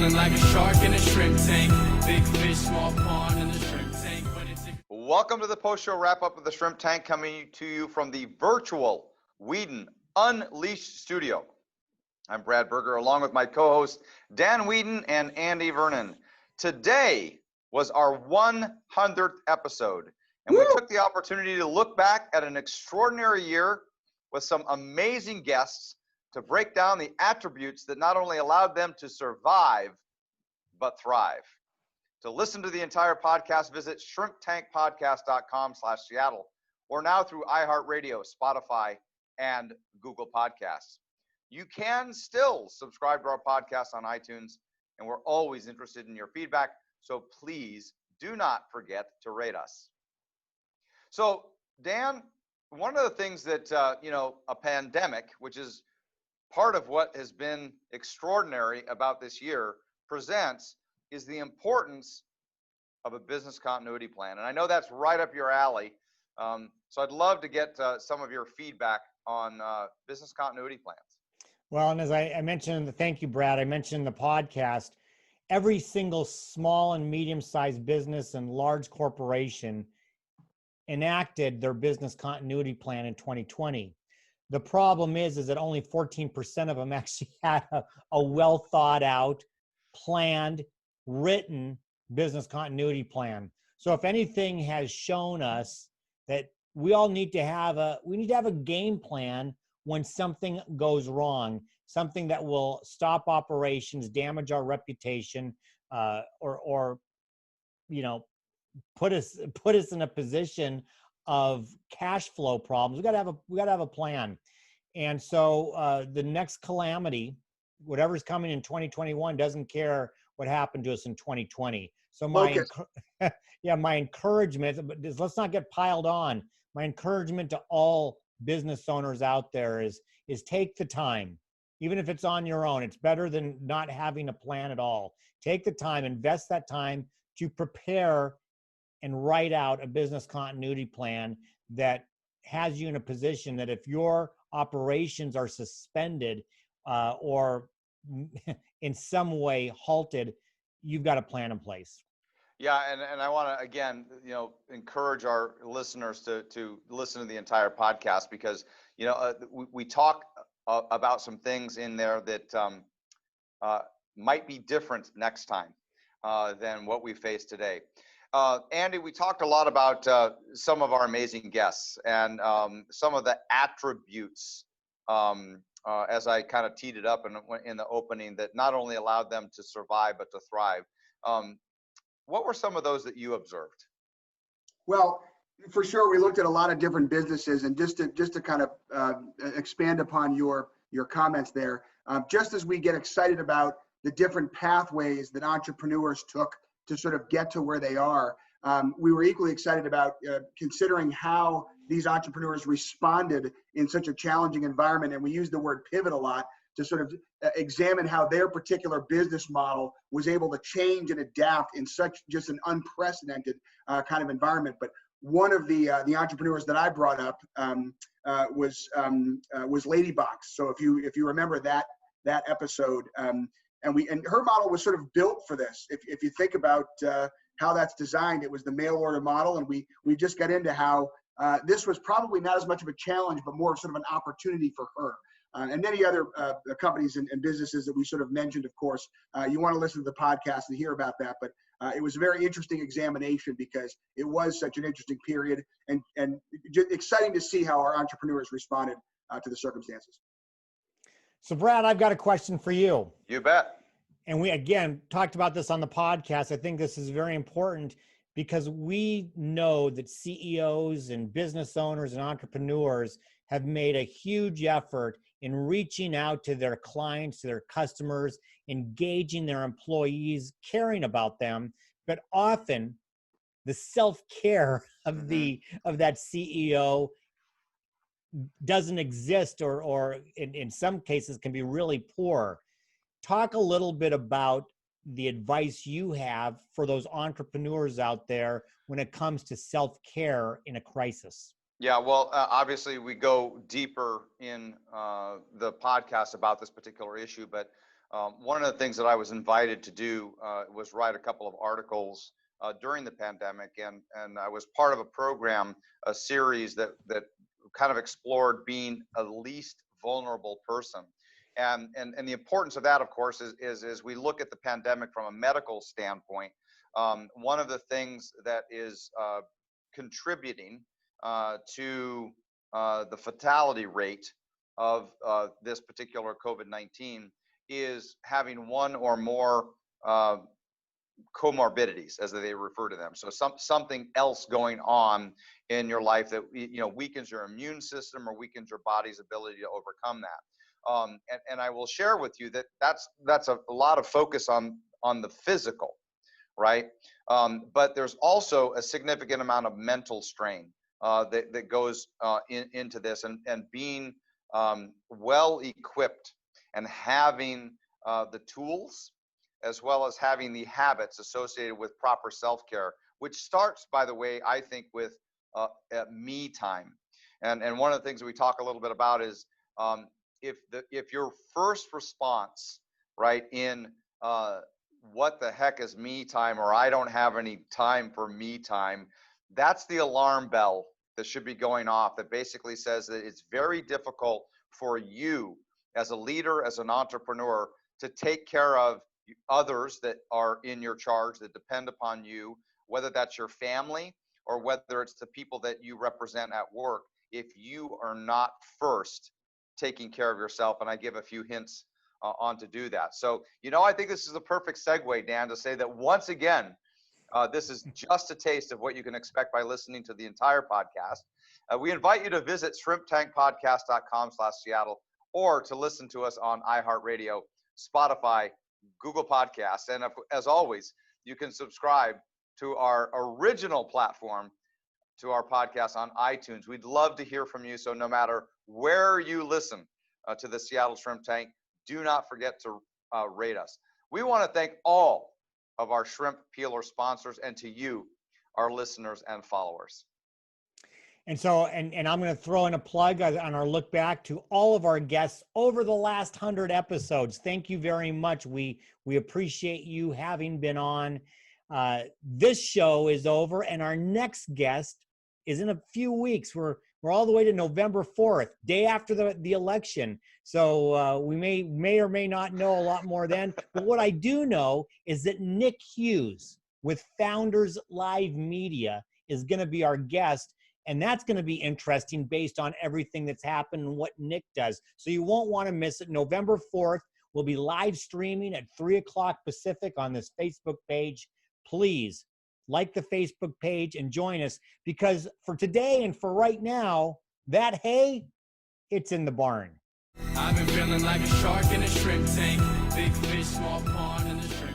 Feeling like a shark in a shrimp tank. Big fish, small pond in the shrimp tank. Welcome to the post-show wrap-up of the Shrimp Tank, coming to you from the virtual Whedon Unleashed studio. I'm Brad Berger, along with my co-hosts Dan Whedon and Andy Vernon. Today was our 100th episode, and we took the opportunity to look back at an extraordinary year with some amazing guests to break down the attributes that not only allowed them to survive, but thrive. To listen to the entire podcast, visit shrimptankpodcast.com/Seattle, or now through iHeartRadio, Spotify, and Google Podcasts. You can still subscribe to our podcast on iTunes, and we're always interested in your feedback, so please do not forget to rate us. So, Dan, one of the things that, a pandemic, which is part of what has been extraordinary about this year, presents is the importance of a business continuity plan. And I know that's right up your alley. So I'd love to get some of your feedback on business continuity plans. Well, and as I mentioned, thank you, Brad. I mentioned in the podcast, every single small and medium-sized business and large corporation enacted their business continuity plan in 2020. The problem is that only 14% of them actually had a well thought out, planned, written business continuity plan. So if anything has shown us that we all need to have a game plan when something goes wrong, something that will stop operations, damage our reputation, or put us in a position of cash flow problems. We got to have a plan. And so the next calamity, whatever's coming in 2021, doesn't care what happened to us in 2020. So my encouragement, but let's not get piled on. My encouragement to all business owners out there is take the time, even if it's on your own. It's better than not having a plan at all. Take the time, invest that time to prepare and write out a business continuity plan that has you in a position that if your operations are suspended or in some way halted, you've got a plan in place. Yeah, and I want to again, encourage our listeners to listen to the entire podcast, because we talk about some things in there that might be different next time than what we face today. Andy, we talked a lot about some of our amazing guests and some of the attributes, as I kind of teed it up in the opening, that not only allowed them to survive but to thrive. What were some of those that you observed? Well, for sure, we looked at a lot of different businesses, and just to kind of expand upon your comments there, just as we get excited about the different pathways that entrepreneurs took to sort of get to where they are, we were equally excited about considering how these entrepreneurs responded in such a challenging environment. And we use the word pivot a lot to sort of examine how their particular business model was able to change and adapt in such just an unprecedented kind of environment. But one of the entrepreneurs that I brought up was Ladybox. So if you remember that episode, and her model was sort of built for this. If you think about how that's designed, it was the mail order model, and we just got into how this was probably not as much of a challenge, but more sort of an opportunity for her. And many other companies and businesses that we sort of mentioned, of course. You want to listen to the podcast and hear about that. But it was a very interesting examination because it was such an interesting period, and just exciting to see how our entrepreneurs responded to the circumstances. So, Brad, I've got a question for you. You bet. And we, again, talked about this on the podcast. I think this is very important because we know that CEOs and business owners and entrepreneurs have made a huge effort in reaching out to their clients, to their customers, engaging their employees, caring about them. But often the self-care of that CEO doesn't exist, or in some cases can be really poor. Talk a little bit about the advice you have for those entrepreneurs out there when it comes to self-care in a crisis. Yeah, well, obviously we go deeper in the podcast about this particular issue, but One of the things that I was invited to do was write a couple of articles during the pandemic, and I was part of a program, a series that kind of explored being a least vulnerable person. And the importance of that, of course, is we look at the pandemic from a medical standpoint. One of the things that is contributing to the fatality rate of this particular COVID-19 is having one or more comorbidities, as they refer to them. So something else going on in your life that weakens your immune system or weakens your body's ability to overcome that. And I will share with you that that's a lot of focus on the physical, right? But there's also a significant amount of mental strain that goes into this, and being well equipped and having the tools, as well as having the habits associated with proper self-care, which starts, by the way, I think, with me time. And one of the things that we talk a little bit about is if your first response, right, in what the heck is me time, or I don't have any time for me time, that's the alarm bell that should be going off, that basically says that it's very difficult for you as a leader, as an entrepreneur, to take care of others that are in your charge, that depend upon you, whether that's your family or whether it's the people that you represent at work, if you are not first taking care of yourself. And I give a few hints on to do that. So, I think this is a perfect segue, Dan, to say that once again, this is just a taste of what you can expect by listening to the entire podcast. We invite you to visit shrimptankpodcast.com/Seattle, or to listen to us on iHeartRadio, Spotify, Google Podcasts. And as always, you can subscribe to our original platform, to our podcast on iTunes. We'd love to hear from you. So no matter where you listen to the Seattle Shrimp Tank, do not forget to rate us. We want to thank all of our shrimp peeler sponsors, and to you, our listeners and followers. And so, and I'm going to throw in a plug on our look back to all of our guests over the last 100 episodes. Thank you very much. We appreciate you having been on. This show is over, and our next guest is in a few weeks. We're all the way to November 4th, day after the election. So we may or may not know a lot more then. But what I do know is that Nick Hughes with Founders Live Media is going to be our guest. And that's going to be interesting based on everything that's happened and what Nick does. So you won't want to miss it. November 4th, we'll be live streaming at 3:00 Pacific on this Facebook page. Please like the Facebook page and join us, because for today and for right now, that hay, it's in the barn. I've been feeling like a shark in a shrimp tank. Big fish, small pond in the shrimp